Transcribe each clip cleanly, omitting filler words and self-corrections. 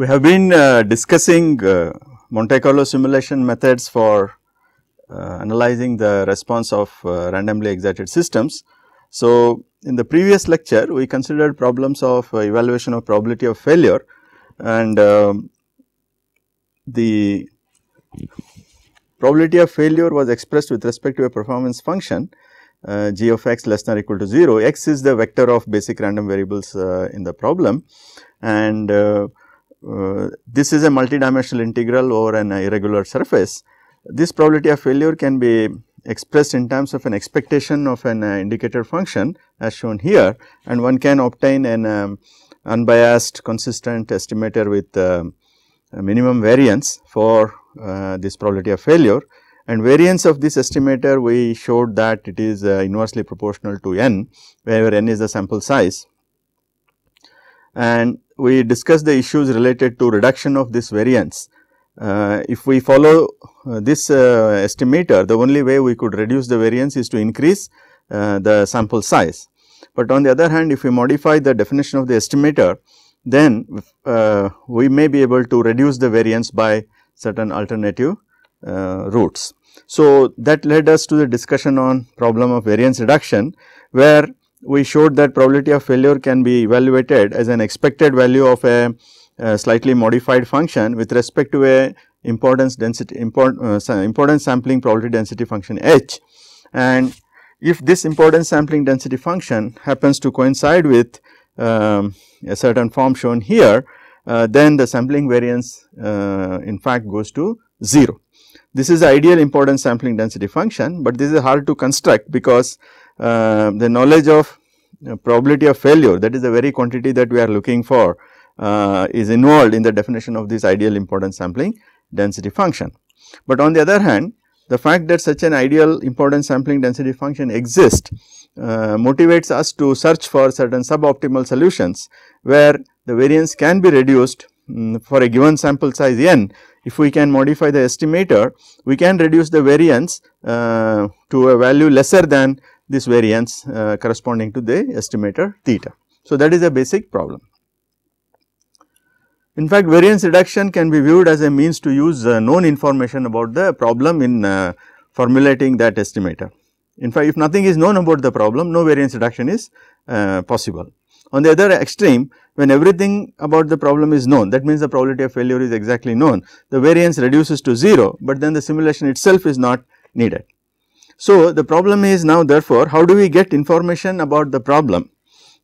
We have been discussing Monte Carlo simulation methods for analyzing the response of randomly excited systems. So, in the previous lecture we considered problems of evaluation of probability of failure, and the probability of failure was expressed with respect to a performance function g of x less than or equal to 0. X is the vector of basic random variables in the problem, and this is a multidimensional integral over an irregular surface. This probability of failure can be expressed in terms of an expectation of an indicator function as shown here, and one can obtain an unbiased consistent estimator with a minimum variance for this probability of failure. And variance of this estimator, we showed that it is inversely proportional to n, where n is the sample size. And we discussed the issues related to reduction of this variance. If we follow this estimator, the only way we could reduce the variance is to increase the sample size. But on the other hand, if we modify the definition of the estimator, then we may be able to reduce the variance by certain alternative routes. So, that led us to the discussion on problem of variance reduction, where we showed that probability of failure can be evaluated as an expected value of a slightly modified function with respect to a importance sampling probability density function h. And if this importance sampling density function happens to coincide with a certain form shown here, then the sampling variance in fact goes to 0. This is the ideal importance sampling density function, but this is hard to construct because the knowledge of probability of failure, that is the very quantity that we are looking for, is involved in the definition of this ideal importance sampling density function. But on the other hand, the fact that such an ideal importance sampling density function exists motivates us to search for certain suboptimal solutions, where the variance can be reduced for a given sample size n. If we can modify the estimator, we can reduce the variance to a value lesser than this variance corresponding to the estimator theta. So, that is a basic problem. In fact, variance reduction can be viewed as a means to use known information about the problem in formulating that estimator. In fact, if nothing is known about the problem, no variance reduction is possible. On the other extreme, when everything about the problem is known, that means the probability of failure is exactly known, the variance reduces to 0, but then the simulation itself is not needed. So, the problem is now therefore, how do we get information about the problem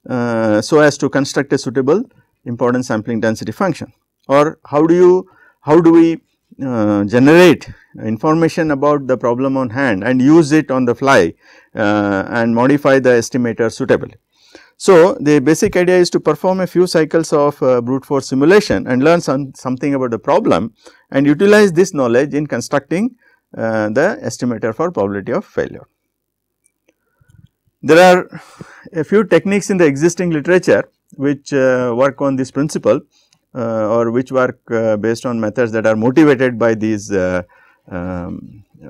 so as to construct a suitable importance sampling density function, or how do we generate information about the problem on hand and use it on the fly and modify the estimator suitably. So, the basic idea is to perform a few cycles of brute force simulation and learn something about the problem and utilize this knowledge in constructing the estimator for probability of failure. There are a few techniques in the existing literature which work on this principle or which work based on methods that are motivated by these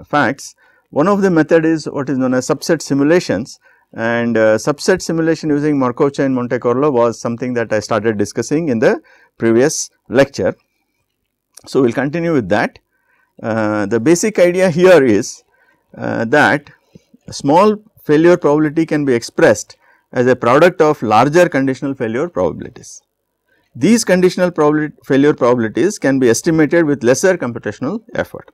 facts. One of the method is what is known as subset simulations, and subset simulation using Markov chain Monte Carlo was something that I started discussing in the previous lecture. So, we will continue with that. The basic idea here is that small failure probability can be expressed as a product of larger conditional failure probabilities. These conditional failure probabilities can be estimated with lesser computational effort.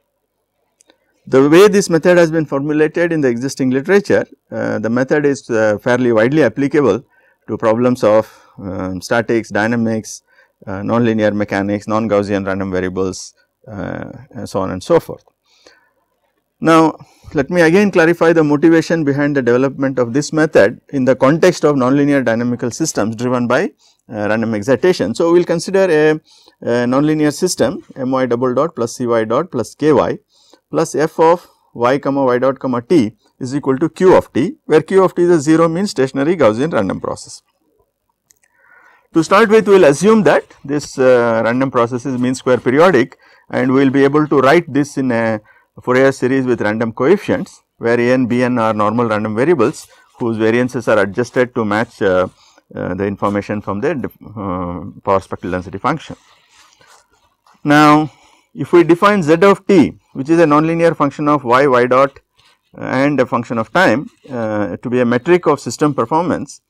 The way this method has been formulated in the existing literature, the method is fairly widely applicable to problems of statics, dynamics, nonlinear mechanics, non-Gaussian random variables, and so on and so forth. Now, let me again clarify the motivation behind the development of this method in the context of nonlinear dynamical systems driven by random excitation. So, we will consider a nonlinear system my double dot plus cy dot plus ky plus f of y comma y dot comma t is equal to q of t, where q of t is a 0 mean stationary Gaussian random process. To start with, we will assume that this random process is mean square periodic, and we will be able to write this in a Fourier series with random coefficients, where a n, b n are normal random variables whose variances are adjusted to match the information from the power spectral density function. Now, if we define z of t, which is a nonlinear function of y dot and a function of time to be a metric of system performance,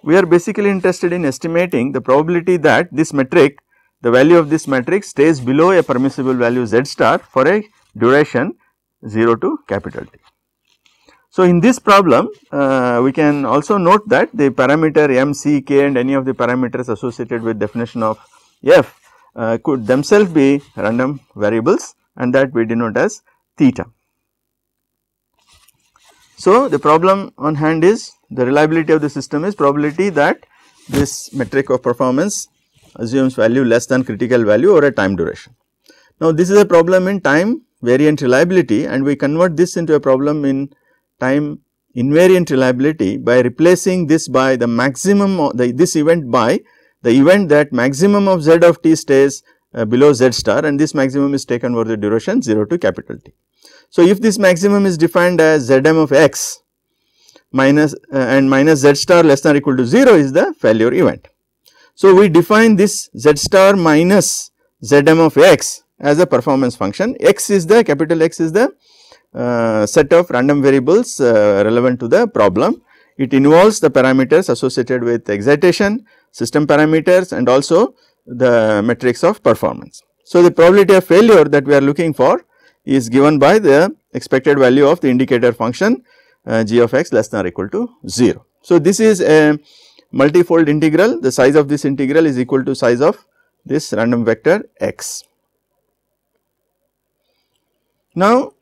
we are basically interested in estimating the probability that this metric, the value of this metric stays below a permissible value z star for a duration 0 to capital T. So, in this problem we can also note that the parameter m, c, k and any of the parameters associated with definition of f could themselves be random variables, and that we denote as theta. So, the problem on hand is the reliability of the system is probability that this metric of performance assumes value less than critical value over a time duration. Now, this is a problem in time variant reliability, and we convert this into a problem in time invariant reliability by replacing this by the maximum of this event by the event that maximum of z of t stays below z star, and this maximum is taken over the duration 0 to capital T. So, if this maximum is defined as Zm of x minus and minus z star less than or equal to 0 is the failure event. So, we define this z star minus Zm of x as a performance function. X is the capital X is the set of random variables relevant to the problem. It involves the parameters associated with excitation, system parameters and also the metrics of performance. So, the probability of failure that we are looking for is given by the expected value of the indicator function g of x less than or equal to 0. So, this is a multifold integral, the size of this integral is equal to size of this random vector x. Now,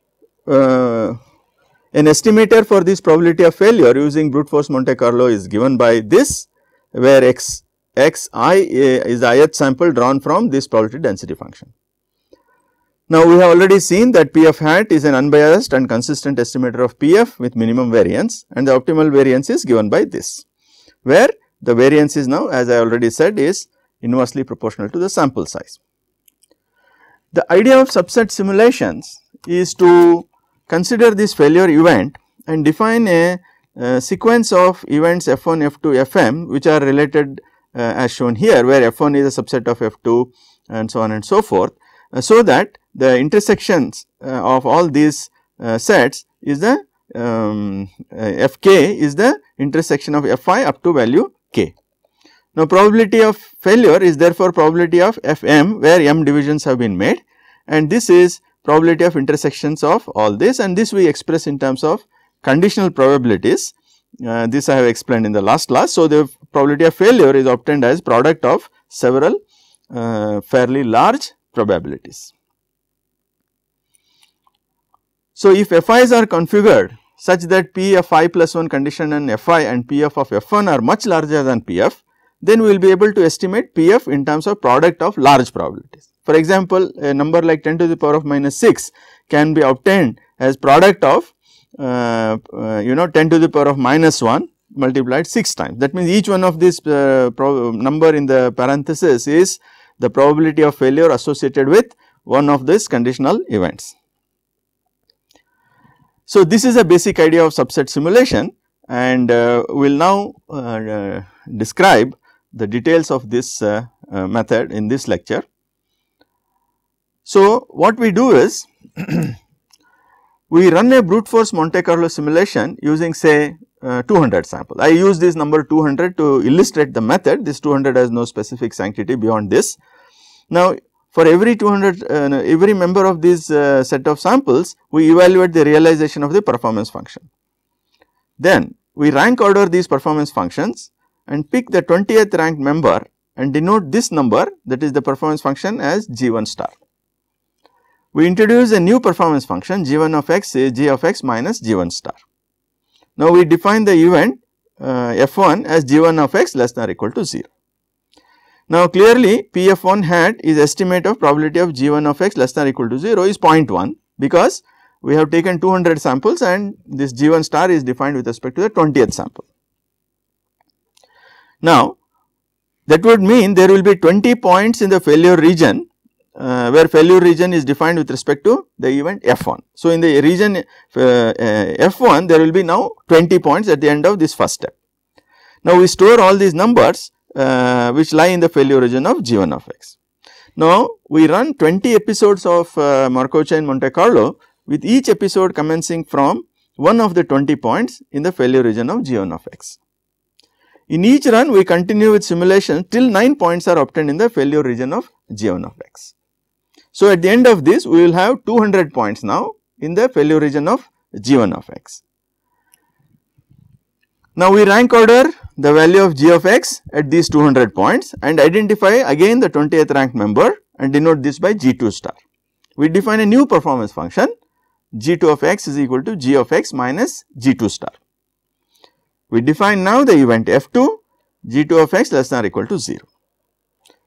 an estimator for this probability of failure using brute force Monte Carlo is given by this, where xi is the ith sample drawn from this probability density function. Now, we have already seen that P f hat is an unbiased and consistent estimator of P f with minimum variance, and the optimal variance is given by this, where the variance is now, as I already said, is inversely proportional to the sample size. The idea of subset simulations is to consider this failure event and define a sequence of events f1, f2, fm which are related as shown here, where f1 is a subset of f2 and so on and so forth, so that the intersections of all these sets is the fk is the intersection of fi up to value k. Now, probability of failure is therefore probability of fm where m divisions have been made, and this is probability of intersections of all this, and this we express in terms of conditional probabilities. This I have explained in the last class. So, the probability of failure is obtained as product of several fairly large probabilities. So, if fi's are configured such that p of I plus 1 condition and fi and p f of f1 are much larger than p f, then we will be able to estimate p f in terms of product of large probabilities. For example, a number like 10 to the power of minus 6 can be obtained as product of 10 to the power of minus 1 multiplied 6 times. That means, each one of this number in the parenthesis is the probability of failure associated with one of these conditional events. So, this is a basic idea of subset simulation, and we will now describe the details of this method in this lecture. So, what we do is we run a brute force Monte Carlo simulation using say 200 samples. I use this number 200 to illustrate the method. This 200 has no specific sanctity beyond this. Now, for every 200 every member of this set of samples, we evaluate the realization of the performance function. Then we rank order these performance functions and pick the 20th ranked member and denote this number, that is the performance function, as g1 star. We introduce a new performance function g1 of x is g of x minus g1 star. Now, we define the event f1 as g1 of x less than or equal to 0. Now, clearly p f 1 hat is estimate of probability of g1 of x less than or equal to 0 is 0.1, because we have taken 200 samples and this g1 star is defined with respect to the 20th sample. Now, that would mean there will be 20 points in the failure region, where failure region is defined with respect to the event f1. So, in the region f1 there will be now 20 points at the end of this first step. Now, we store all these numbers which lie in the failure region of g1 of x. Now, we run 20 episodes of Markov chain Monte Carlo, with each episode commencing from one of the 20 points in the failure region of G1 of x. In each run, we continue with simulation till 9 points are obtained in the failure region of G1 of x. So, at the end of this, we will have 200 points now in the failure region of G1 of x. Now, we rank order the value of g of x at these 200 points and identify again the 20th ranked member and denote this by g2 star. We define a new performance function, g2 of x is equal to g of x minus g2 star. We define now the event f2, g2 of x less than or equal to 0.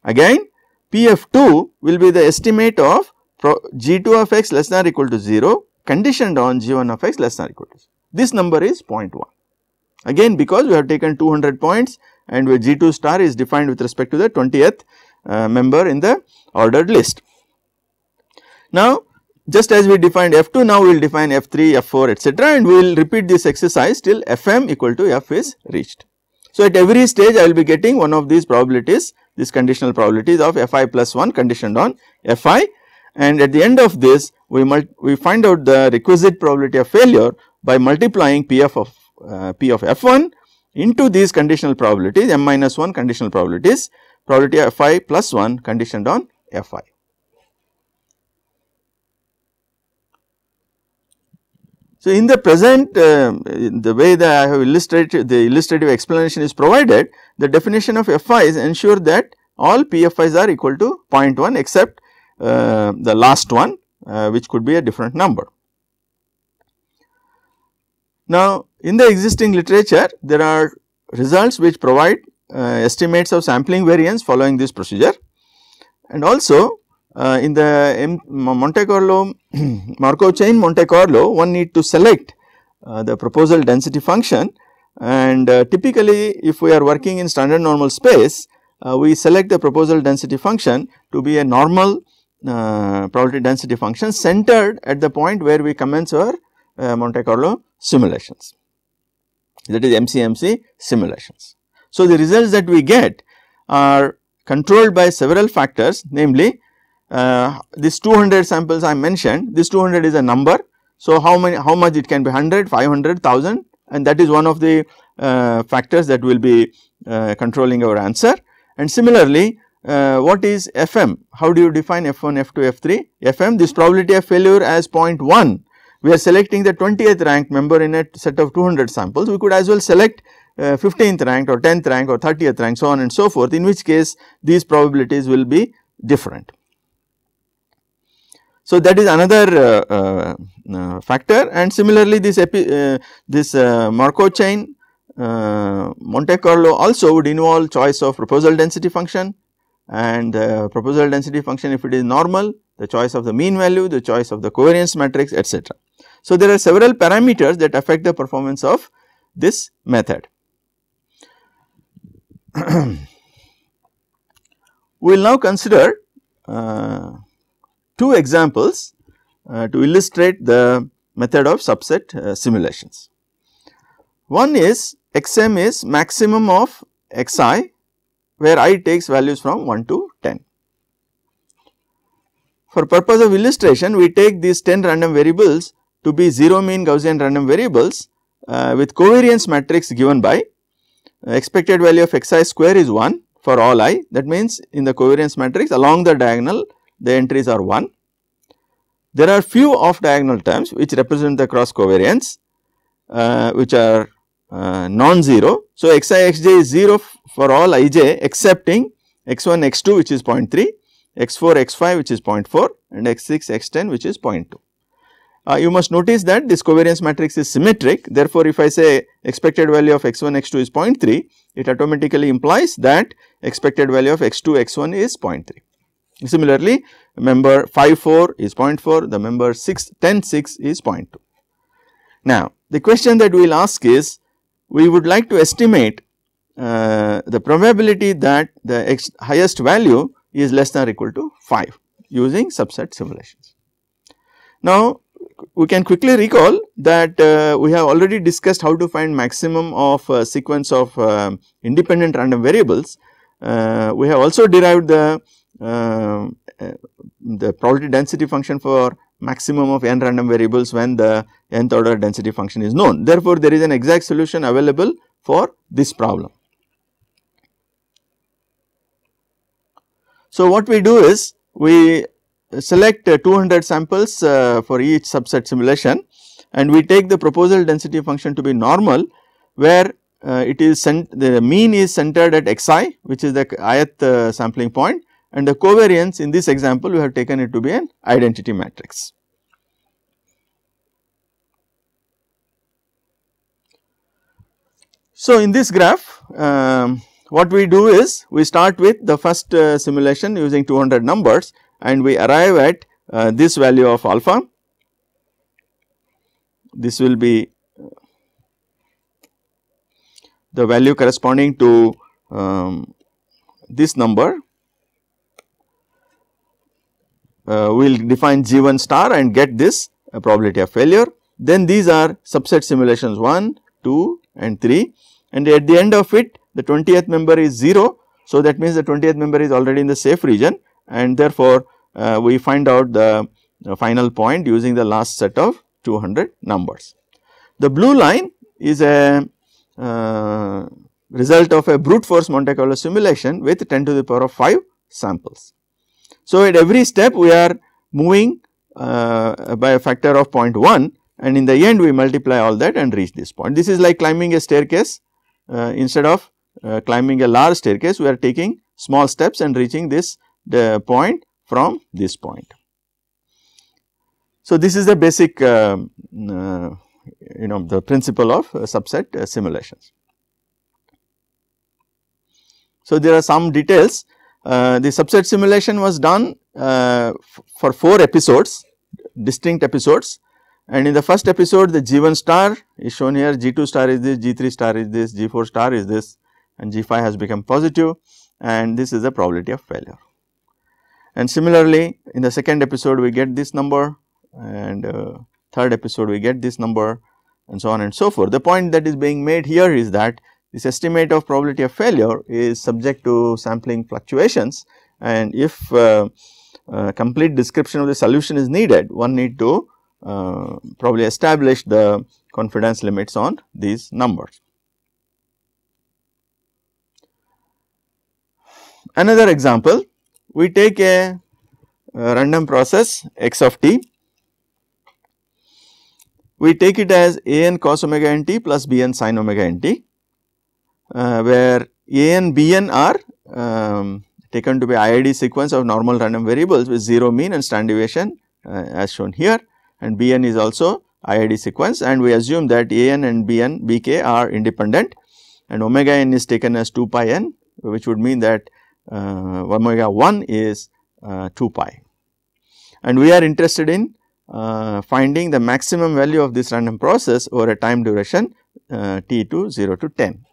Again, Pf2 will be the estimate of g2 of x less than or equal to 0 conditioned on g1 of x less than or equal to 0. This number is 0.1. Again, because we have taken 200 points and where g2 star is defined with respect to the 20th member in the ordered list. Now, just as we defined f2, now we will define f3, f4 etc., and we will repeat this exercise till fm equal to f is reached. So, at every stage I will be getting one of these probabilities, these conditional probabilities of fi plus 1 conditioned on fi, and at the end of this we find out the requisite probability of failure by multiplying p of f1 into these conditional probabilities m minus 1 conditional probabilities, probability of fi plus 1 conditioned on fi. So, in the present the way that I have illustrated, the illustrative explanation is provided, the definition of fi's ensure that all pfi's are equal to 0.1 except the last one which could be a different number. Now, in the existing literature there are results which provide estimates of sampling variance following this procedure, and also in the Monte Carlo Markov chain Monte Carlo, one need to select the proposal density function, and typically if we are working in standard normal space, we select the proposal density function to be a normal probability density function centered at the point where we commence our Monte Carlo simulations, that is MCMC simulations. So, the results that we get are controlled by several factors, namely this 200 samples I mentioned, this 200 is a number. So, how much it can be 100, 500, 1000, and that is one of the factors that will be controlling our answer. And similarly, what is FM? How do you define F1, F2, F3? FM, this probability of failure as 0.1. We are selecting the 20th ranked member in a set of 200 samples. We could as well select 15th ranked or 10th rank or 30th rank, so on and so forth, in which case these probabilities will be different. So, that is another factor, and similarly this Markov chain Monte Carlo also would involve choice of proposal density function, and proposal density function, if it is normal, the choice of the mean value, the choice of the covariance matrix, etc. So, there are several parameters that affect the performance of this method. We will now consider two examples to illustrate the method of subset simulations. One is xm is maximum of xi, where I takes values from 1 to 10. For purpose of illustration, we take these 10 random variables to be 0 mean Gaussian random variables with covariance matrix given by expected value of xi square is 1 for all I. That means, in the covariance matrix along the diagonal the entries are 1. There are few off diagonal terms which represent the cross covariance which are non-zero. So, xi xj is 0 for all ij excepting x1 x2 which is 0.3, x4 x5 which is 0.4 and x6 x10 which is 0.2. You must notice that this covariance matrix is symmetric. Therefore, if I say expected value of x1 x2 is 0.3, it automatically implies that expected value of x2 x1 is 0.3. Similarly, member 5 4 is 0.4, the member 6 10 6 is 0.2. Now, the question that we will ask is, we would like to estimate the probability that the highest value is less than or equal to 5 using subset simulations. Now, we can quickly recall that we have already discussed how to find maximum of a sequence of independent random variables. We have also derived the the probability density function for maximum of n random variables when the nth order density function is known. Therefore, there is an exact solution available for this problem. So, what we do is we select 200 samples for each subset simulation, and we take the proposal density function to be normal, where it is the mean is centered at xi, which is the ith sampling point, and the covariance in this example we have taken it to be an identity matrix. So, in this graph what we do is we start with the first simulation using 200 numbers, and we arrive at this value of alpha. This will be the value corresponding to this number. We will define G1 star and get this probability of failure. Then these are subset simulations 1, 2 and 3, and at the end of it the 20th member is 0. So, that means the 20th member is already in the safe region, and therefore, we find out the final point using the last set of 200 numbers. The blue line is a result of a brute force Monte Carlo simulation with 10 to the power of 5 samples. So, at every step we are moving by a factor of 0.1, and in the end we multiply all that and reach this point. This is like climbing a staircase. Instead of climbing a large staircase, we are taking small steps and reaching this point from this point. So, this is the basic the principle of subset simulations. So, there are some details. The subset simulation was done for 4 episodes, distinct episodes, and in the first episode the G1 star is shown here, G2 star is this, G3 star is this, G4 star is this, and G5 has become positive, and this is the probability of failure. And similarly, in the second episode we get this number, and third episode we get this number, and so on and so forth. The point that is being made here is that this estimate of probability of failure is subject to sampling fluctuations, and if complete description of the solution is needed, one need to probably establish the confidence limits on these numbers. Another example, we take a random process x of t. We take it as a n cos omega n t plus b n sin omega n t, where a n b n are taken to be IID sequence of normal random variables with 0 mean and standard deviation as shown here, and b n is also IID sequence, and we assume that a n and b n b k are independent, and omega n is taken as 2 pi n, which would mean that omega 1 is 2 pi, and we are interested in finding the maximum value of this random process over a time duration t to 0 to 10.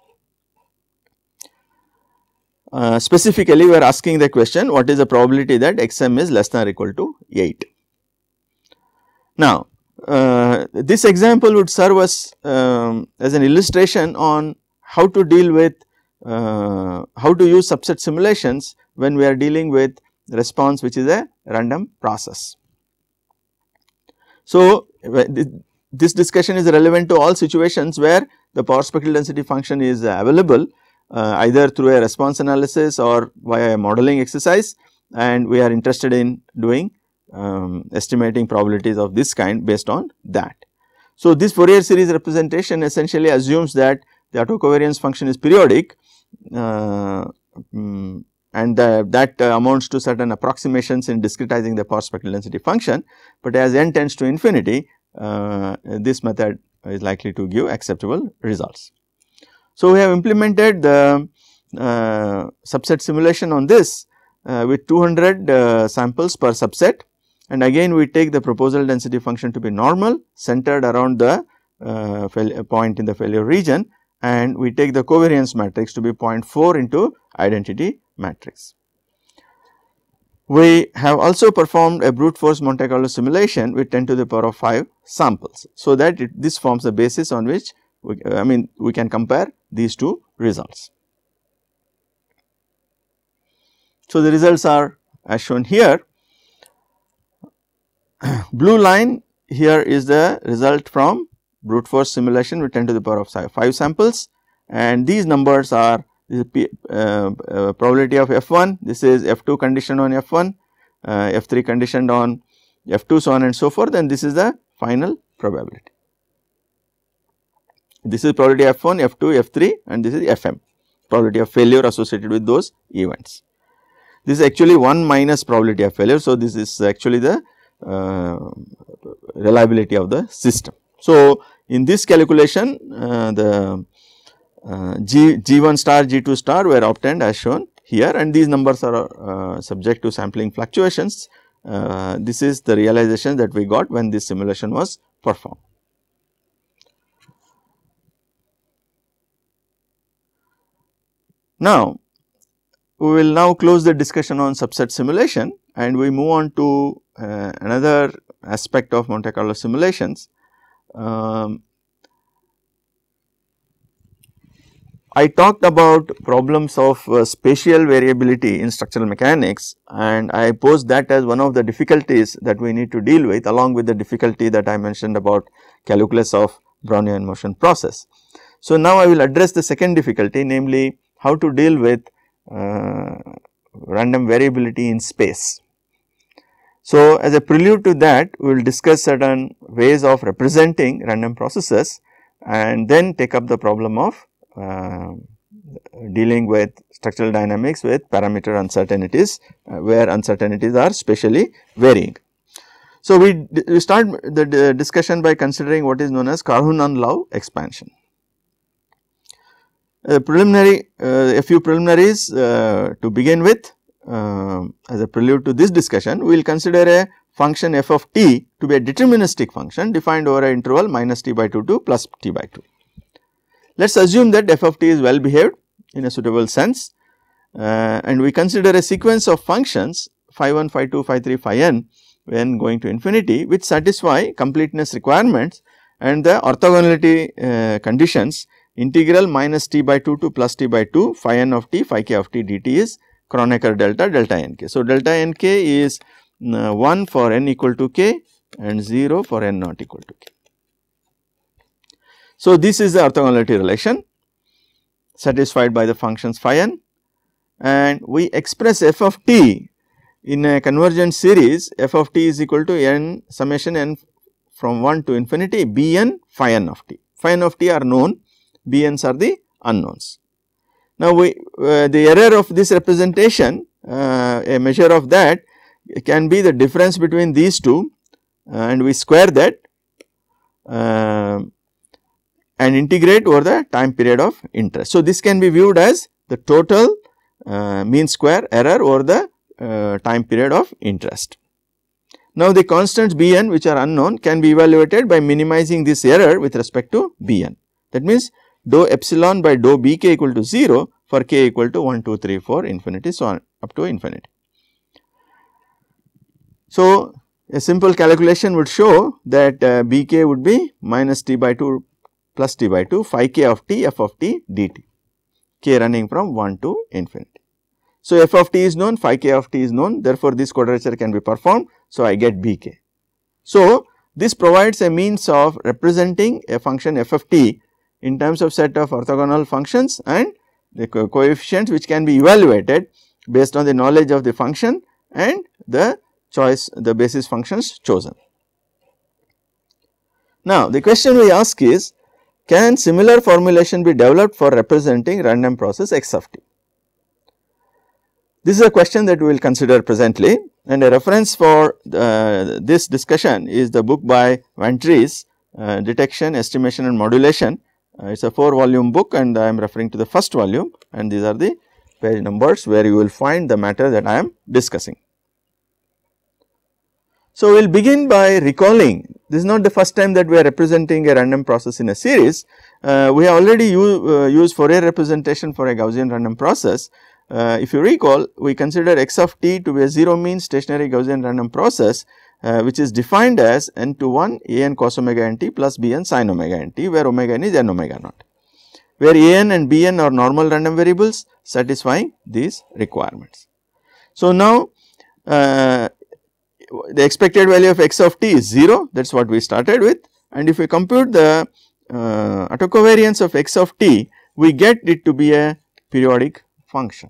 Specifically, we are asking the question, what is the probability that xm is less than or equal to 8. Now, this example would serve us as an illustration on how to deal with how to use subset simulations when we are dealing with response which is a random process. So, this discussion is relevant to all situations where the power spectral density function is available either through a response analysis or via a modeling exercise, and we are interested in doing estimating probabilities of this kind based on that. So, this Fourier series representation essentially assumes that the autocovariance function is periodic, and that amounts to certain approximations in discretizing the power spectral density function, but as n tends to infinity, this method is likely to give acceptable results. So, we have implemented the subset simulation on this with 200 samples per subset, and again we take the proposal density function to be normal centered around the point in the failure region, and we take the covariance matrix to be 0.4 into identity matrix. We have also performed a brute force Monte Carlo simulation with 10 to the power of 5 samples. So, that this forms the basis on which we can compare these two results. So, the results are as shown here. Blue line here is the result from brute force simulation with 10 to the power of 5 samples, and these numbers are probability of F1, this is F2 conditioned on F1, F3 conditioned on F2, so on and so forth, and this is the final probability. This is probability F1, F2, F3, and this is Fm, probability of failure associated with those events. This is actually 1 minus probability of failure. So, this is actually the reliability of the system. So, in this calculation the G1 star, G2 star were obtained as shown here, and these numbers are subject to sampling fluctuations. This is the realization that we got when this simulation was performed. Now, we will now close the discussion on subset simulation, and we move on to another aspect of Monte Carlo simulations. I talked about problems of spatial variability in structural mechanics, and I posed that as one of the difficulties that we need to deal with, along with the difficulty that I mentioned about calculus of Brownian motion process. So, now I will address the second difficulty, namely how to deal with random variability in space. So, as a prelude to that, we will discuss certain ways of representing random processes, and then take up the problem of dealing with structural dynamics with parameter uncertainties, where uncertainties are spatially varying. So, we start the discussion by considering what is known as Carhoonan-Low expansion. A few preliminaries to begin with. As a prelude to this discussion, we will consider a function f of t to be a deterministic function defined over an interval minus t by 2 to plus t by 2. Let us assume that f of t is well behaved in a suitable sense, and we consider a sequence of functions phi 1, phi 2, phi 3, phi n when going to infinity, which satisfy completeness requirements and the orthogonality conditions. Integral minus t by 2 to plus t by 2 phi n of t phi k of t dt is Kronecker delta n k. So, delta n k is 1 for n equal to k and 0 for n not equal to k. So, this is the orthogonality relation satisfied by the functions phi n, and we express f of t in a convergent series. F of t is equal to n summation n from 1 to infinity b n phi n of t. Phi n of t are known, b n's are the unknowns. Now, the error of this representation, a measure of that can be the difference between these two, and we square that and integrate over the time period of interest. So, this can be viewed as the total mean square error over the time period of interest. Now, the constants b n which are unknown can be evaluated by minimizing this error with respect to b n. That means, dou epsilon by dou b k equal to 0 for k equal to 1, 2, 3, 4 infinity, so on up to infinity. So, a simple calculation would show that b k would be minus t by 2 plus t by 2 phi k of t f of t dt, k running from 1 to infinity. So, f of t is known, phi k of t is known, therefore, this quadrature can be performed. So, I get b k. So, this provides a means of representing a function f of t in terms of set of orthogonal functions and the coefficients which can be evaluated based on the knowledge of the function and the basis functions chosen. Now, the question we ask is, can similar formulation be developed for representing random process x of t? This is a question that we will consider presently, and a reference for this discussion is the book by Ventris, Detection, Estimation and Modulation. It is a 4-volume book, and I am referring to the first volume, and these are the page numbers where you will find the matter that I am discussing. So, we will begin by recalling, this is not the first time that we are representing a random process in a series. We have already used Fourier representation for a Gaussian random process. If you recall, we consider x of t to be a 0 mean stationary Gaussian random process, which is defined as n to 1 a n cos omega n t plus b n sin omega n t, where omega n is n omega naught, where a n and b n are normal random variables satisfying these requirements. So, now the expected value of x of t is 0, that is what we started with, and if we compute the autocovariance of x of t, we get it to be a periodic function,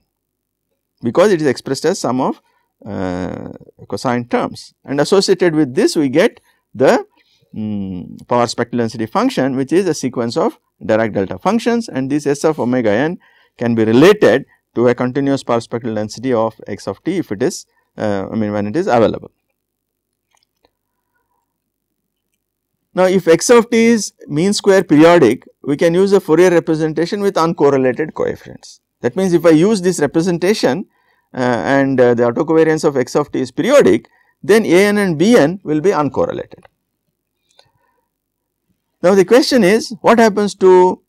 because it is expressed as sum of cosine terms, and associated with this we get the power spectral density function, which is a sequence of Dirac delta functions, and this S of omega n can be related to a continuous power spectral density of x of t if it is when it is available. Now, if x of t is mean square periodic, we can use a Fourier representation with uncorrelated coefficients. That means, if I use this representation and the autocovariance of x of t is periodic, then a n and b n will be uncorrelated. Now, the question is, what happens to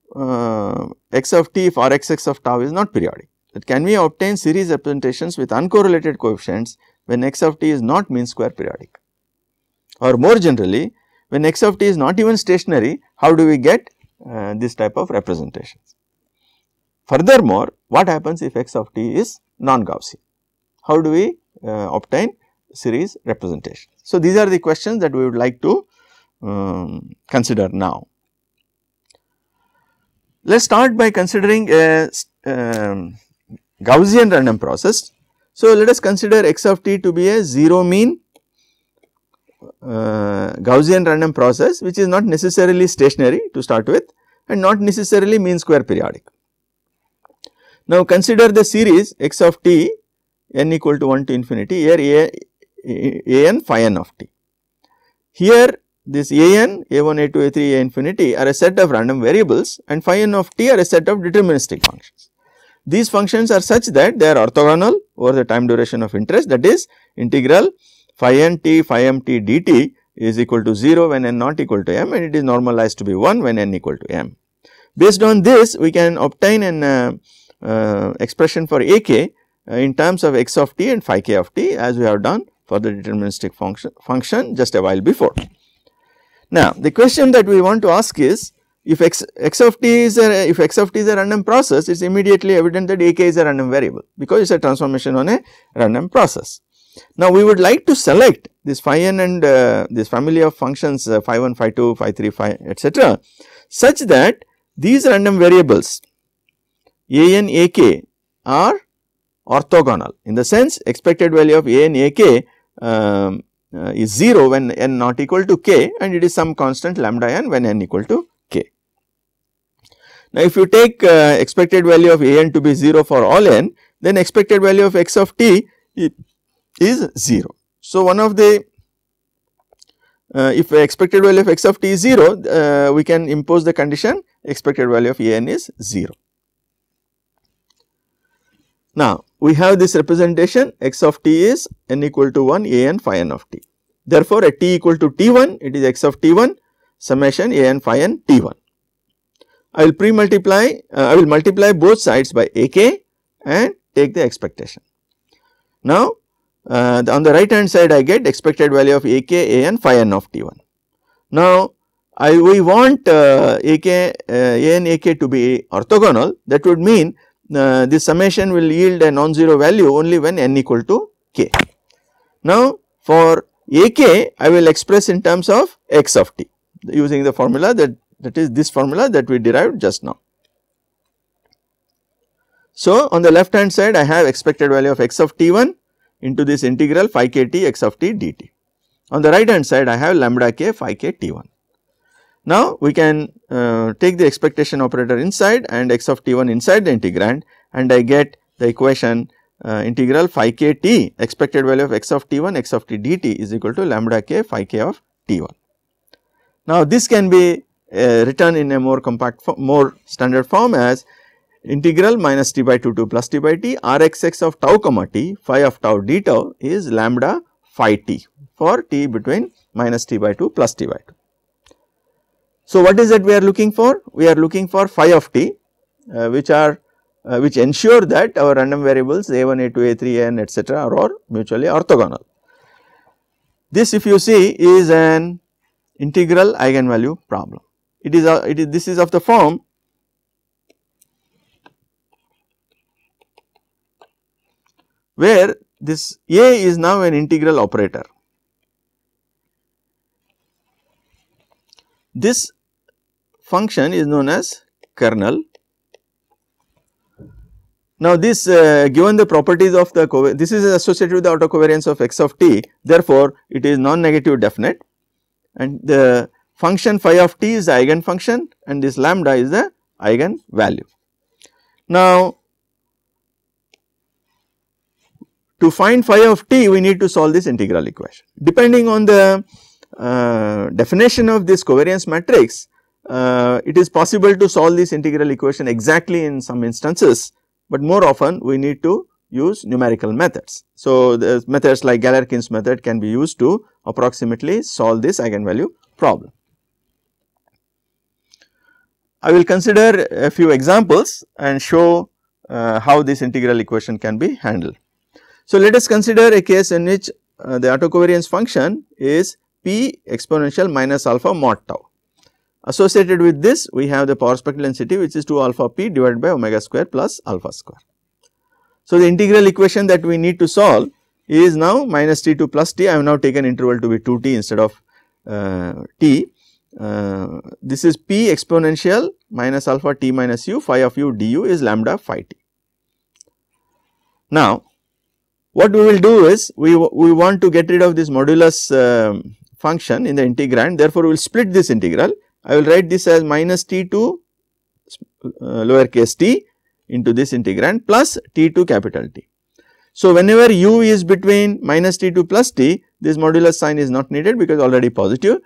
x of t if R x x of tau is not periodic? That can we obtain series representations with uncorrelated coefficients when x of t is not mean square periodic? Or more generally, when x of t is not even stationary, how do we get this type of representations? Furthermore, what happens if x of t is non-Gaussian? How do we obtain series representations? So, these are the questions that we would like to consider now. Let us start by considering a Gaussian random process. So, let us consider x of t to be a 0 mean Gaussian random process, which is not necessarily stationary to start with and not necessarily mean square periodic. Now, consider the series x of t n equal to 1 to infinity, here a n phi n of t. Here this a n, a1, a2, a3, a infinity are a set of random variables and phi n of t are a set of deterministic functions. These functions are such that they are orthogonal over the time duration of interest, that is integral phi n t phi m t dt is equal to 0 when n not equal to m, and it is normalized to be 1 when n equal to m. Based on this, we can obtain an expression for a k in terms of x of t and phi k of t, as we have done for the deterministic function just a while before. Now, the question that we want to ask is, if x of t is a random process, it is immediately evident that a k is a random variable, because it is a transformation on a random process. Now, we would like to select this phi n and this family of functions phi 1, phi 2, phi 3, phi etc., such that these random variables a n a k are orthogonal, in the sense expected value of a n a k is 0 when n not equal to k, and it is some constant lambda n when n equal to k. Now, if you take expected value of a n to be 0 for all n, then expected value of x of t is 0. So, one of the if expected value of x of t is 0, we can impose the condition expected value of a n is 0. Now, we have this representation x of t is n equal to 1 a n phi n of t. Therefore, at t equal to t1, it is x of t1 summation a n phi n t1. I will multiply both sides by a k and take the expectation. Now, on the right hand side I get expected value of a k a n phi n of t1. Now, we want a k a n a k to be orthogonal. That would mean this summation will yield a non-zero value only when n equal to k. Now, for a k I will express in terms of x of t using the formula that is this formula that we derived just now. So, on the left hand side I have expected value of x of t1 into this integral phi k t x of t dt. On the right hand side I have lambda k phi k t1. Now, we can take the expectation operator inside and x of t1 inside the integrand, and I get the equation integral phi k t expected value of x of t1 x of t dt is equal to lambda k phi k of t1. Now, this can be written in a more compact more standard form as integral minus t by 2 to plus t by t r x x of tau comma t phi of tau d tau is lambda phi t for t between minus t by 2 plus t by 2. So, what is that we are looking for? We are looking for phi of t which ensure that our random variables a1, a2, a3, an etc. are all mutually orthogonal. This, if you see, is an integral eigenvalue problem. This is of the form where this A is now an integral operator. This function is known as kernel. Now, this given the properties of the this is associated with the autocovariance of x of t, therefore, it is non-negative definite, and the function phi of t is the eigen function and this lambda is the eigen value. Now, to find phi of t, we need to solve this integral equation. Depending on the definition of this covariance matrix, it is possible to solve this integral equation exactly in some instances, but more often we need to use numerical methods. So, the methods like Galerkin's method can be used to approximately solve this eigenvalue problem. I will consider a few examples and show how this integral equation can be handled. So, let us consider a case in which the autocovariance function is p exponential minus alpha mod tau. Associated with this, we have the power spectral density, which is 2 alpha p divided by omega square plus alpha square. So, the integral equation that we need to solve is now minus t to plus t. I have now taken interval to be 2t instead of t. This is p exponential minus alpha t minus u, phi of u du is lambda phi t. Now, what we will do is we want to get rid of this modulus function in the integrand, therefore, we will split this integral. I will write this as minus t to lowercase t into this integrand plus t to capital T. So, whenever u is between minus t to plus t, this modulus sign is not needed because already positive.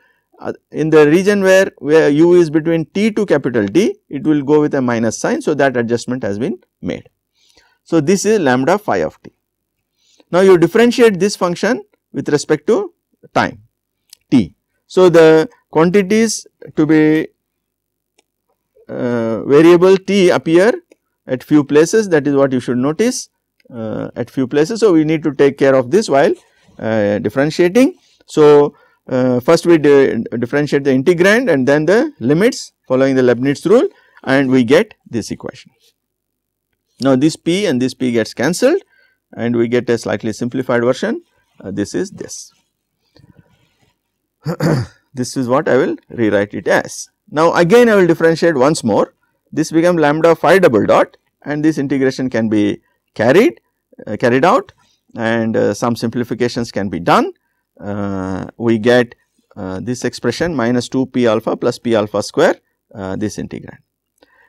In the region where u is between t to capital T, it will go with a minus sign. So, that adjustment has been made. So, this is lambda phi of t. Now, you differentiate this function with respect to time t. So, the quantities to be variable t appear at few places, that is what you should notice at few places. So, we need to take care of this while differentiating. So, first we differentiate the integrand and then the limits following the Leibniz rule, and we get this equation. Now, this p and this p gets cancelled and we get a slightly simplified version. This is this. This is what I will rewrite it as. Now, again I will differentiate once more. This becomes lambda phi double dot and this integration can be carried out and some simplifications can be done. We get this expression minus 2 p alpha plus p alpha square, this integrand.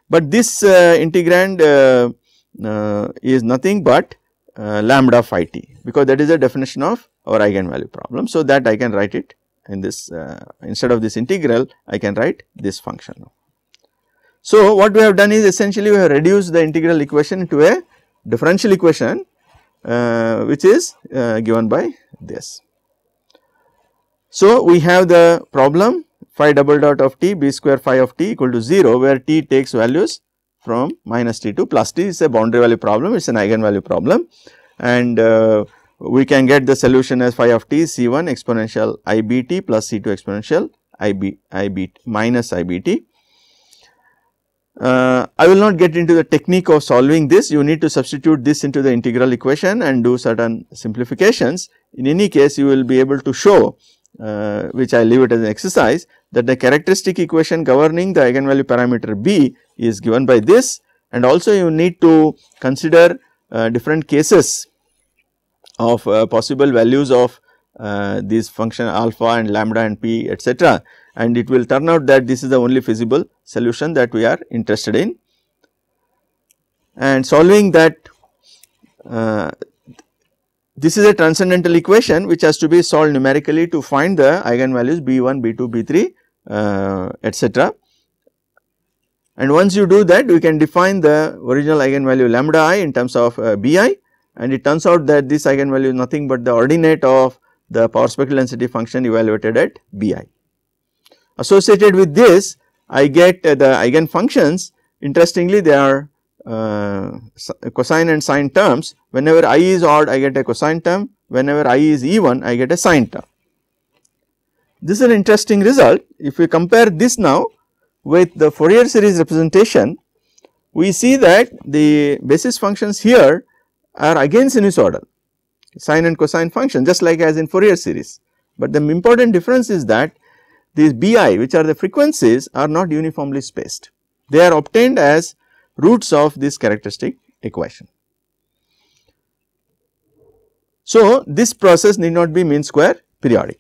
But this integrand is nothing but lambda phi t, because that is the definition of our eigenvalue problem. So, that I can write it in this instead of this integral, I can write this function now. So, what we have done is essentially we have reduced the integral equation into a differential equation which is given by this. So, we have the problem phi double dot of t b square phi of t equal to 0, where t takes values from minus t to plus t. It is a boundary value problem, it is an eigenvalue problem, and we can get the solution as phi of t c1 exponential I b t plus c2 exponential I b minus I b t. I will not get into the technique of solving this. You need to substitute this into the integral equation and do certain simplifications. In any case, you will be able to show, which I leave it as an exercise, that the characteristic equation governing the eigenvalue parameter b is given by this, and also you need to consider different cases of possible values of these function alpha and lambda and p, etc., and it will turn out that this is the only feasible solution that we are interested in. And solving that, this is a transcendental equation which has to be solved numerically to find the eigenvalues b1, b2, b3, etc. And once you do that, we can define the original eigenvalue lambda I in terms of bi, and it turns out that this eigenvalue is nothing but the ordinate of the power spectral density function evaluated at bi. Associated with this, I get the eigen functions. Interestingly, they are cosine and sine terms. Whenever I is odd, I get a cosine term. Whenever I is even, I get a sine term. This is an interesting result. If we compare this now with the Fourier series representation, we see that the basis functions here are again sinusoidal. sine and cosine function, just like as in Fourier series. But the important difference is that these BI, which are the frequencies, are not uniformly spaced. They are obtained as roots of this characteristic equation. So, this process need not be mean square periodic.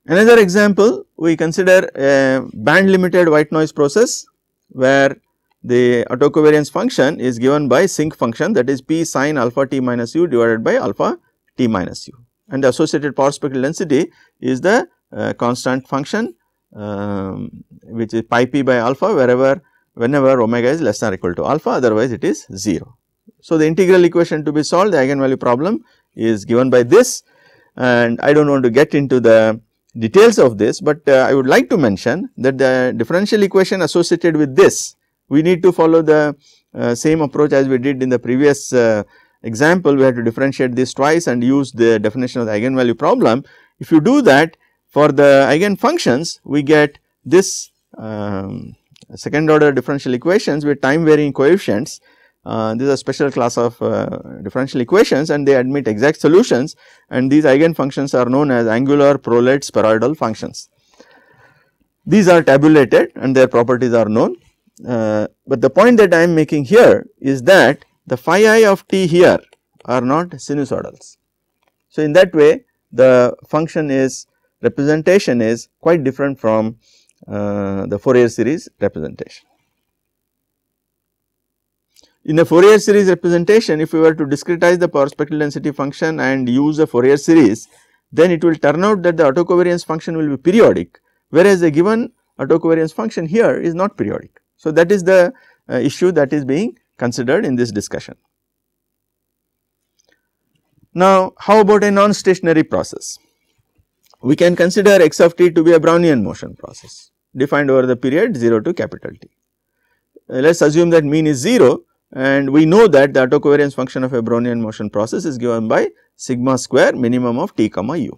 Another example, we consider a band limited white noise process where the autocovariance function is given by sinc function, that is p sin alpha t minus u divided by alpha t minus u, and the associated power spectral density is the constant function which is pi p by alpha whenever omega is less than or equal to alpha, otherwise it is 0. So, the integral equation to be solved, the eigenvalue problem is given by this, and I do not want to get into the details of this, but I would like to mention that the differential equation associated with this, we need to follow the same approach as we did in the previous example. We have to differentiate this twice and use the definition of the eigenvalue problem. If you do that, for the eigen functions, we get this second order differential equations with time varying coefficients. This is a special class of differential equations, and they admit exact solutions, and these eigen functions are known as angular prolet spheroidal functions. These are tabulated and their properties are known, but the point that I am making here is that the phi I of t here are not sinusoidals. So, in that way the function is representation is quite different from the Fourier series representation. In a Fourier series representation, if we were to discretize the power spectral density function and use a Fourier series, then it will turn out that the autocovariance function will be periodic, whereas the given autocovariance function here is not periodic. So, that is the issue that is being considered in this discussion. Now, how about a non-stationary process? We can consider x of t to be a Brownian motion process defined over the period 0 to capital T. Let us assume that mean is 0, and we know that the autocovariance function of a Brownian motion process is given by sigma square minimum of t comma u.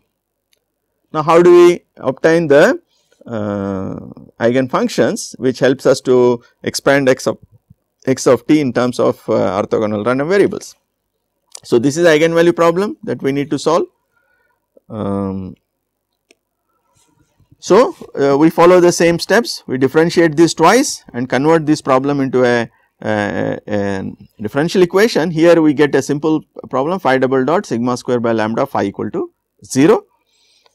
Now, how do we obtain the eigen functions which helps us to expand x of t in terms of orthogonal random variables? So, this is the eigenvalue problem that we need to solve. We follow the same steps, we differentiate this twice and convert this problem into a differential equation. Here we get a simple problem phi double dot sigma square by lambda phi equal to 0,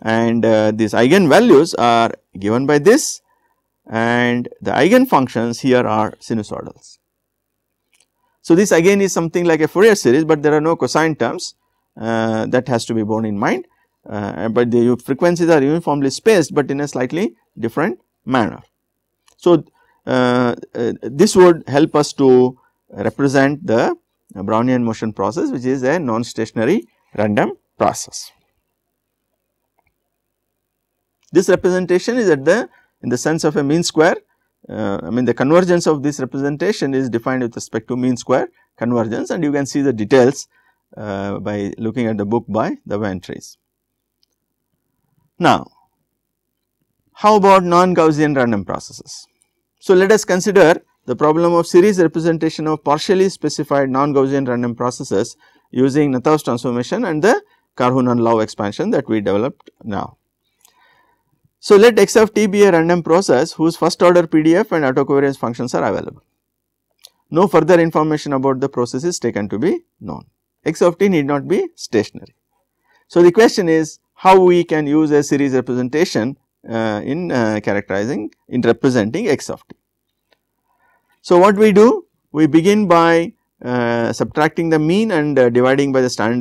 and these eigenvalues are given by this, and the eigen functions here are sinusoidals. So, this again is something like a Fourier series, but there are no cosine terms that has to be borne in mind, but the frequencies are uniformly spaced, but in a slightly different manner. So, this would help us to represent the Brownian motion process, which is a non-stationary random process. This representation is in the sense of a mean square. I mean, the convergence of this representation is defined with respect to mean square convergence, and you can see the details by looking at the book by the Ventries. Now, how about non-Gaussian random processes? So, let us consider the problem of series representation of partially specified non-Gaussian random processes using Nathan's transformation and the Karhunen-Low expansion that we developed now. So, let x of t be a random process whose first order PDF and autocovariance functions are available. No further information about the process is taken to be known. X of t need not be stationary. So, the question is how we can use a series representation in representing x of t. So, what we do? We begin by subtracting the mean and dividing by the standard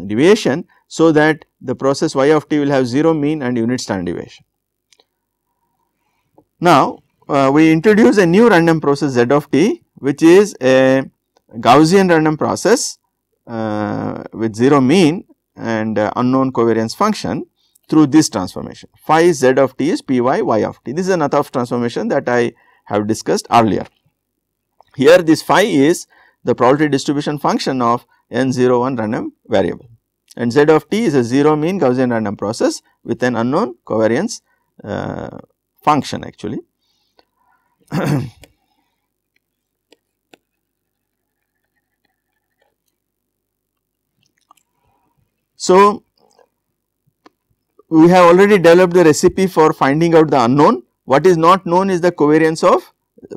deviation, so that the process y of t will have 0 mean and unit standard deviation. Now, we introduce a new random process z of t, which is a Gaussian random process with 0 mean and unknown covariance function through this transformation. Phi z of t is py y of t. This is a Nathan's transformation that I have discussed earlier. Here this phi is the probability distribution function of n01 random variable, and z of t is a 0 mean Gaussian random process with an unknown covariance function actually. So, we have already developed the recipe for finding out the unknown. What is not known is the covariance of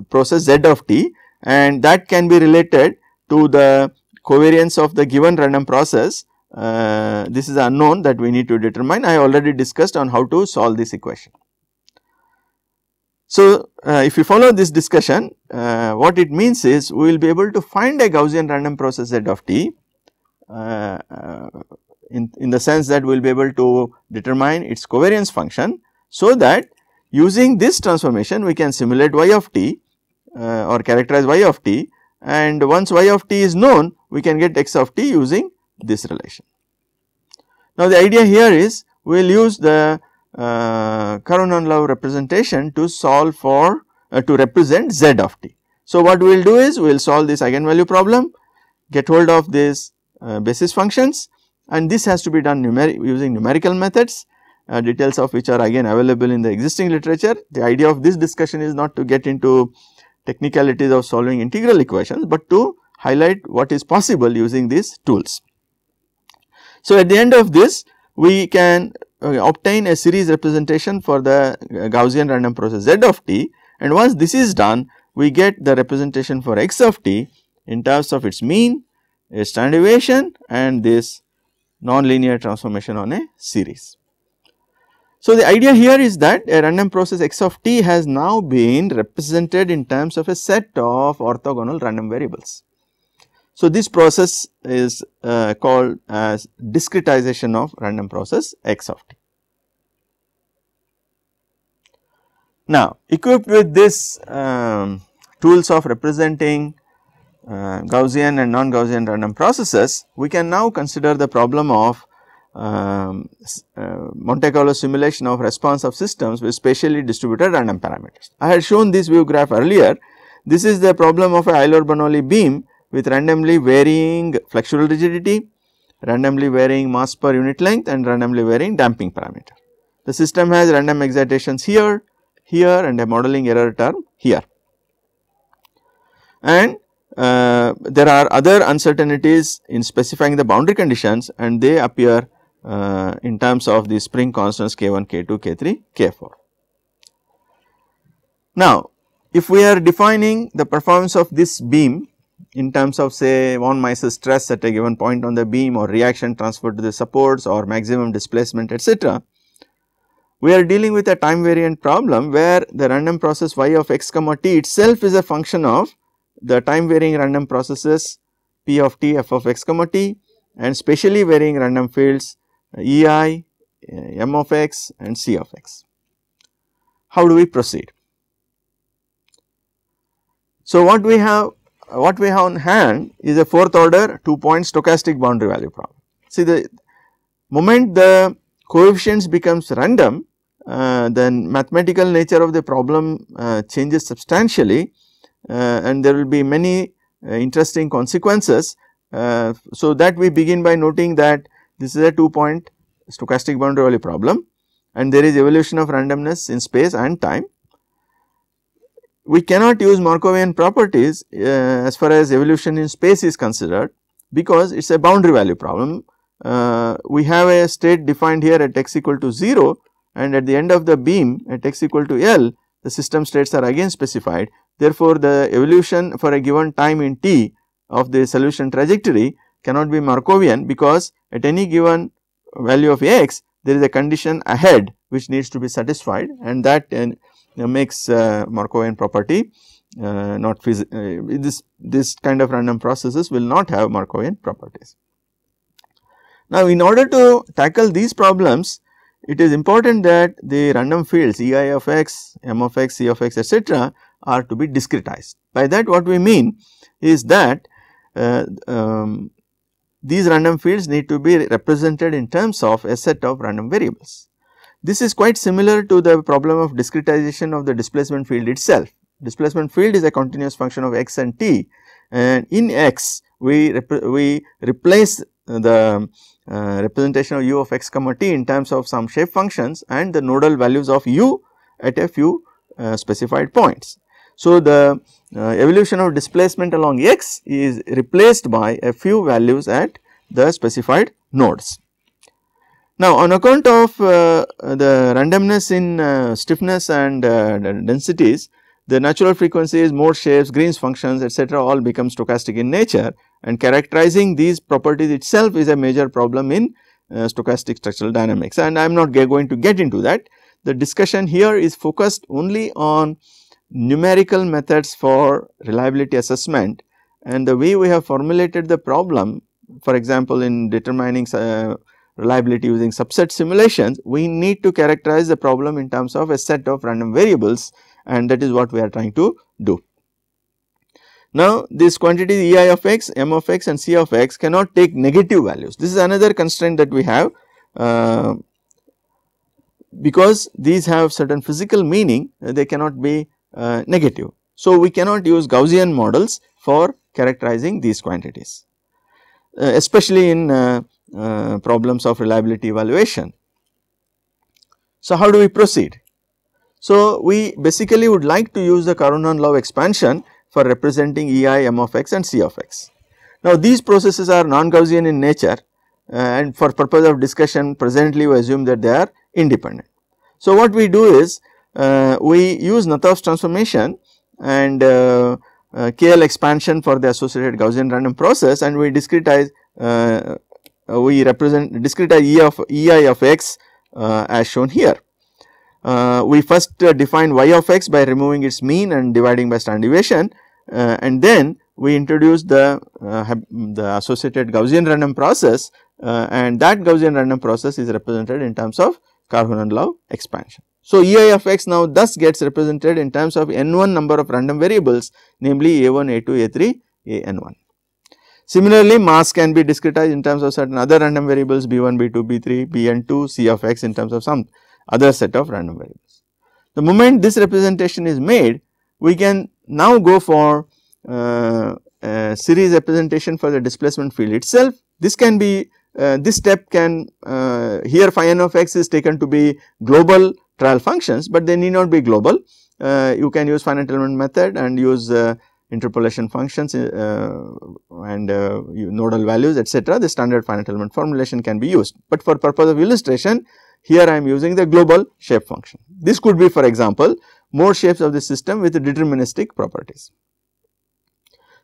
process z of t, and that can be related to the covariance of the given random process. This is unknown that we need to determine. I already discussed on how to solve this equation. So, if you follow this discussion, what it means is we will be able to find a Gaussian random process z of t in the sense that we will be able to determine its covariance function, so that using this transformation we can simulate y of t or characterize y of t, and once y of t is known we can get x of t using this relation. Now, the idea here is we will use the Karnaugh representation to solve for to represent z of t. So, what we will do is we will solve this eigenvalue problem, get hold of these basis functions, and this has to be done using numerical methods, details of which are again available in the existing literature. The idea of this discussion is not to get into technicalities of solving integral equations, but to highlight what is possible using these tools. So, at the end of this we can obtain a series representation for the Gaussian random process z of t, and once this is done we get the representation for x of t in terms of its mean, its standard deviation, and this non-linear transformation on a series. So, the idea here is that a random process x of t has now been represented in terms of a set of orthogonal random variables. So, this process is called as discretization of random process x of t. Now, equipped with this tools of representing Gaussian and non-Gaussian random processes, we can now consider the problem of Monte Carlo simulation of response of systems with spatially distributed random parameters. I had shown this view graph earlier. This is the problem of a Euler-Bernoulli beam with randomly varying flexural rigidity, randomly varying mass per unit length, and randomly varying damping parameter. The system has random excitations here, here, and a modeling error term here. And there are other uncertainties in specifying the boundary conditions, and they appear in terms of the spring constants k1, k2, k3, k4. Now, if we are defining the performance of this beam in terms of say von Mises stress at a given point on the beam, or reaction transferred to the supports, or maximum displacement, etc., we are dealing with a time variant problem where the random process y of x comma t itself is a function of the time varying random processes p of t, f of x comma t, and spatially varying random fields ei, m of x, and c of x. How do we proceed? So, what we have on hand is a fourth order 2-point stochastic boundary value problem. See, the moment the coefficients becomes random, then mathematical nature of the problem changes substantially, and there will be many interesting consequences. So, that we begin by noting that this is a 2-point stochastic boundary value problem, and there is evolution of randomness in space and time. We cannot use Markovian properties as far as evolution in space is considered, because it is a boundary value problem. We have a state defined here at x equal to 0, and at the end of the beam at x equal to L, the system states are again specified. Therefore, the evolution for a given time in t of the solution trajectory cannot be Markovian, because at any given value of x there is a condition ahead which needs to be satisfied, and that makes Markovian property not feasible. This kind of random processes will not have Markovian properties. Now, in order to tackle these problems, it is important that the random fields ei of x, m of x, c of x, etc. are to be discretized. By that what we mean is that these random fields need to be represented in terms of a set of random variables. This is quite similar to the problem of discretization of the displacement field itself. Displacement field is a continuous function of x and t, and in x we replace the representation of u of x comma t in terms of some shape functions and the nodal values of u at a few specified points. So, the evolution of displacement along x is replaced by a few values at the specified nodes. Now, on account of the randomness in stiffness and densities, the natural frequencies, mode shapes, Green's functions, etc., all become stochastic in nature, and characterizing these properties itself is a major problem in stochastic structural dynamics, and I am not going to get into that. The discussion here is focused only on numerical methods for reliability assessment, and the way we have formulated the problem, for example, in determining reliability using subset simulations, we need to characterize the problem in terms of a set of random variables, and that is what we are trying to do. Now, these quantities ei of x, m of x and c of x cannot take negative values. This is another constraint that we have, because these have certain physical meaning, they cannot be negative. So, we cannot use Gaussian models for characterizing these quantities, especially in problems of reliability evaluation. So, how do we proceed? So, we basically would like to use the Carnot law of expansion for representing ei, m of x and c of x. Now, these processes are non-Gaussian in nature, and for purpose of discussion presently we assume that they are independent. So, what we do is we use Nathan's transformation and KL expansion for the associated Gaussian random process, and we discretize discretize ei of x as shown here. We first define y of x by removing its mean and dividing by standard deviation, and then we introduce the associated Gaussian random process, and that Gaussian random process is represented in terms of Carnot law expansion. So, ei of x now thus gets represented in terms of n1 number of random variables, namely a1, a2, a3, an1. Similarly, mass can be discretized in terms of certain other random variables b1, b2, b3, bn2, c of x in terms of some other set of random variables. The moment this representation is made, we can now go for series representation for the displacement field itself. This can be this step can here phi n of x is taken to be global trial functions, but they need not be global. You can use finite element method and use interpolation functions and nodal values, etc. The standard finite element formulation can be used, but for purpose of illustration here I am using the global shape function. This could be, for example, mode shapes of the system with deterministic properties.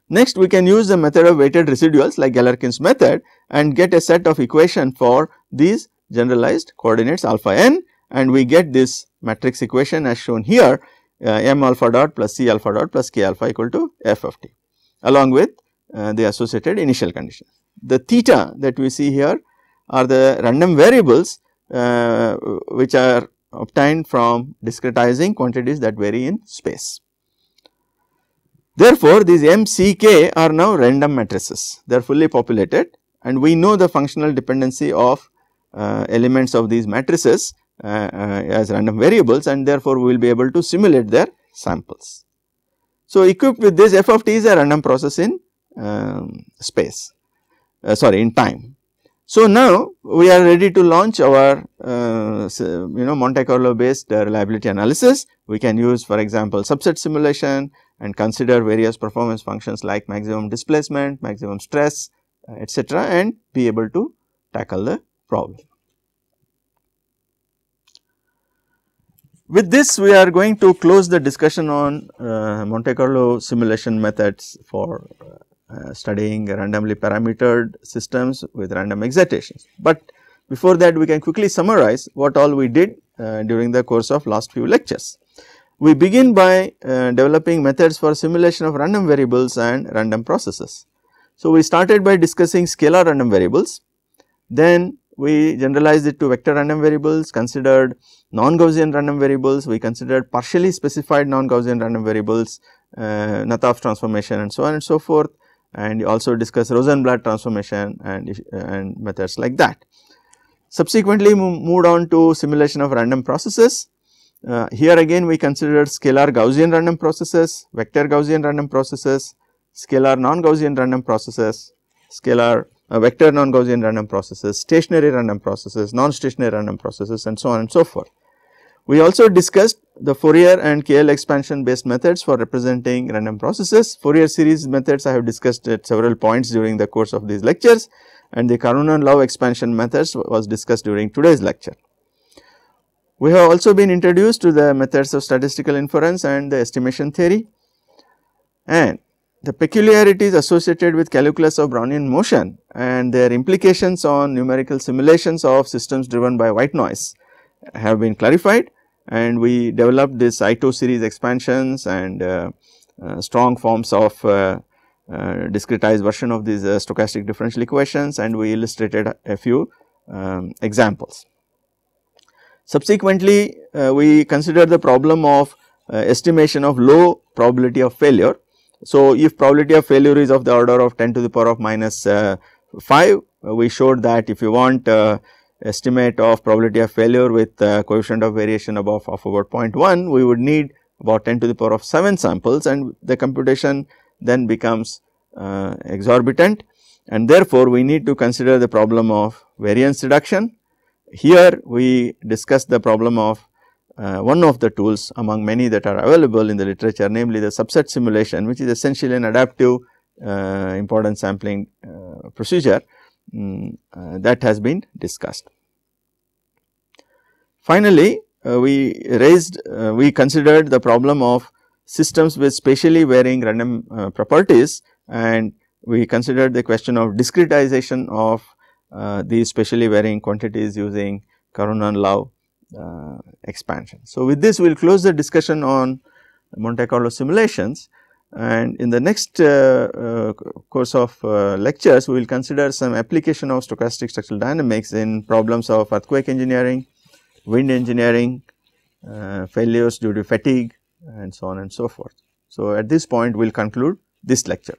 Next, we can use the method of weighted residuals like Galerkin's method and get a set of equation for these generalized coordinates alpha n, and we get this matrix equation as shown here, m alpha dot plus c alpha dot plus k alpha equal to f of t, along with the associated initial conditions. The theta that we see here are the random variables which are obtained from discretizing quantities that vary in space. Therefore, these M, C, K are now random matrices, they are fully populated, and we know the functional dependency of elements of these matrices as random variables, and therefore, we will be able to simulate their samples. So, equipped with this, f of t is a random process in space, in time. So, now we are ready to launch our Monte Carlo based reliability analysis. We can use, for example, subset simulation and consider various performance functions like maximum displacement, maximum stress, etc., and be able to tackle the problem. With this, we are going to close the discussion on Monte Carlo simulation methods for studying randomly parametered systems with random excitations. But before that, we can quickly summarize what all we did during the course of last few lectures. We begin by developing methods for simulation of random variables and random processes. So, we started by discussing scalar random variables, then we generalized it to vector random variables, considered non-Gaussian random variables, we considered partially specified non-Gaussian random variables, Nathan's transformation and so on and so forth, and also discussed Rosenblatt transformation and methods like that. Subsequently, we moved on to simulation of random processes. Here again we considered scalar Gaussian random processes, vector Gaussian random processes, scalar non-Gaussian random processes, scalar vector non-Gaussian random processes, stationary random processes, non-stationary random processes, and so on and so forth. We also discussed the Fourier and KL expansion based methods for representing random processes. Fourier series methods I have discussed at several points during the course of these lectures, and the Karhunen-Low expansion methods was discussed during today's lecture. We have also been introduced to the methods of statistical inference and the estimation theory, and the peculiarities associated with calculus of Brownian motion and their implications on numerical simulations of systems driven by white noise have been clarified, and we developed this I2 series expansions and strong forms of discretized version of these stochastic differential equations, and we illustrated a few examples. Subsequently, we considered the problem of estimation of low probability of failure. So, if probability of failure is of the order of 10 to the power of minus 5, we showed that if you want estimate of probability of failure with coefficient of variation of about 0.1, we would need about 10 to the power of 7 samples, and the computation then becomes exorbitant, and therefore, we need to consider the problem of variance reduction. Here we discuss the problem of one of the tools among many that are available in the literature, namely the subset simulation, which is essentially an adaptive impedance sampling procedure that has been discussed. Finally, we considered the problem of systems with spatially varying random properties, and we considered the question of discretization of these spatially varying quantities using Karhunen-Low expansion. So, with this we will close the discussion on Monte Carlo simulations, and in the next course of lectures we will consider some application of stochastic structural dynamics in problems of earthquake engineering, wind engineering, failures due to fatigue, and so on and so forth. So, at this point we will conclude this lecture.